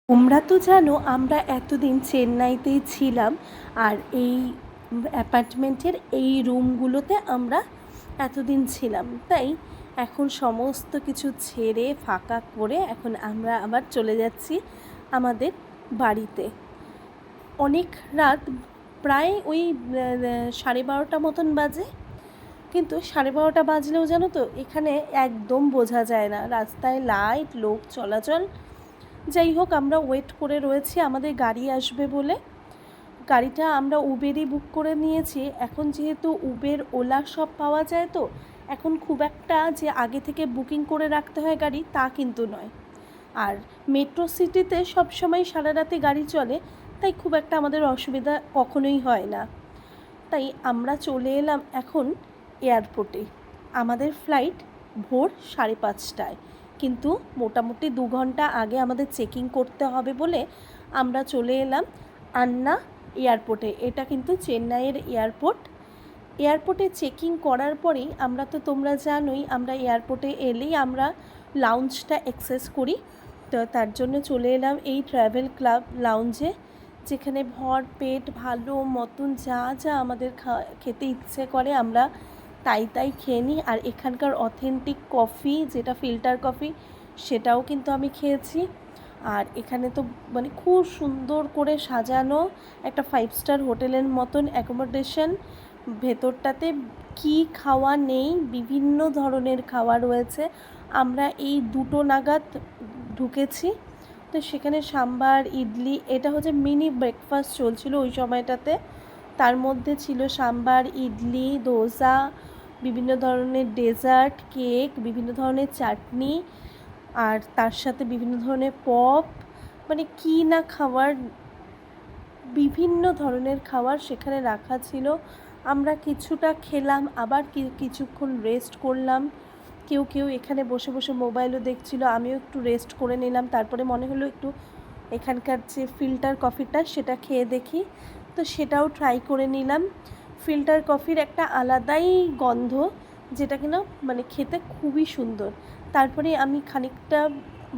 তোমরা তো জানো আমরা এতদিন চেন্নাইতেই ছিলাম, আর এই অ্যাপার্টমেন্টের এই রুমগুলোতে আমরা এতদিন ছিলাম। তাই এখন সমস্ত কিছু ছেড়ে ফাঁকা করে এখন আমরা আবার চলে যাচ্ছি আমাদের বাড়িতে। অনেক রাত, প্রায় ওই 12:30 মতন বাজে, কিন্তু 12:30 বাজলেও জানো তো এখানে একদম বোঝা যায় না, রাস্তায় লাইট, লোক চলাচল। যাই হোক, আমরা ওয়েট করে রয়েছি আমাদের গাড়ি আসবে বলে। গাড়িটা আমরা উবেরই বুক করে নিয়েছি। এখন যেহেতু উবের, ওলা সব পাওয়া যায়, তো এখন খুব একটা যে আগে থেকে বুকিং করে রাখতে হয় গাড়ি, তা কিন্তু নয়। আর মেট্রো সিটিতে সবসময় সারা রাতে গাড়ি চলে, তাই খুব একটা আমাদের অসুবিধা কখনোই হয় না। তাই আমরা চলে এলাম এখন এয়ারপোর্টে। আমাদের ফ্লাইট ভোর 5:30টায়, কিন্তু মোটামুটি 2 ঘন্টা আগে আমাদের চেকিং করতে হবে বলে আমরা চলে এলাম আন্না এয়ারপোর্টে। এটা কিন্তু চেন্নাইয়ের এয়ারপোর্ট। এয়ারপোর্টে চেকিং করার পরেই আমরা তো, তোমরা জানোই, আমরা এয়ারপোর্টে এলেই আমরা লাউঞ্জটা অ্যাক্সেস করি। তো তার জন্য চলে এলাম এই ট্র্যাভেল ক্লাব লাউঞ্জে, যেখানে ভর পেট ভালো মতন যা যা আমাদের খেতে ইচ্ছে করে আমরা তাই খেয়ে নিই। আর এখানকার অথেন্টিক কফি, যেটা ফিল্টার কফি, সেটাও কিন্তু আমি খেয়েছি। আর এখানে তো মানে খুব সুন্দর করে সাজানো একটা 5 স্টার হোটেলের মতন অ্যাকোমোডেশন। ভেতরটাতে কি খাওয়া নেই, বিভিন্ন ধরনের খাওয়া রয়েছে। আমরা এই 2টো নাগাদ ঢুকেছি, তো সেখানে সাম্বার, ইডলি, এটা হচ্ছে মিনি ব্রেকফাস্ট চলছিল ওই সময়টাতে। তার মধ্যে ছিল সাম্বার, ইডলি, দোসা, বিভিন্ন ধরনের ডেজার্ট, কেক, বিভিন্ন ধরনের চাটনি, আর তার সাথে বিভিন্ন ধরনের পপ, মানে কি না খাওয়ার, বিভিন্ন ধরনের খাবার সেখানে রাখা ছিল। আমরা কিছুটা খেলাম, আবার কিছুক্ষণ রেস্ট করলাম। কেউ এখানে বসে বসে মোবাইলও দেখছিল, আমিও একটু রেস্ট করে নিলাম। তারপরে মনে হলো একটু এখানকার যে ফিল্টার কফিটা সেটা খেয়ে দেখি, তো সেটাও ট্রাই করে নিলাম। ফিল্টার কফির একটা আলাদাই গন্ধ, যেটা কিনা মানে খেতে খুবই সুন্দর। তারপরে আমি খানিকটা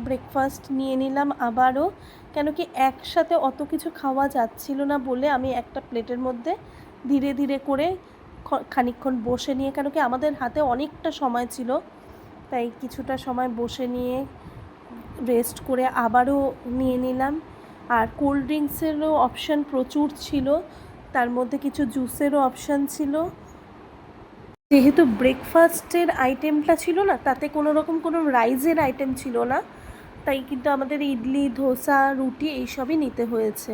ব্রেকফাস্ট নিয়ে নিলাম আবারও, কেন কি একসাথে অত কিছু খাওয়া যাচ্ছিল না বলে আমি একটা প্লেটের মধ্যে ধীরে ধীরে করে খানিকক্ষণ বসে নিয়ে, কেন কি আমাদের হাতে অনেকটা সময় ছিল, তাই কিছুটা সময় বসে নিয়ে রেস্ট করে আবারও নিয়ে নিলাম। আর কোল্ড ড্রিঙ্কসেরও অপশান প্রচুর ছিল, তার মধ্যে কিছু জুসেরও অপশান ছিল। যেহেতু ব্রেকফাস্টের আইটেমটা ছিল না, তাতে কোনো রকম কোনো রাইসের আইটেম ছিল না, তাই কিন্তু আমাদের ইডলি, ধোসা, রুটি এইসবই নিতে হয়েছে।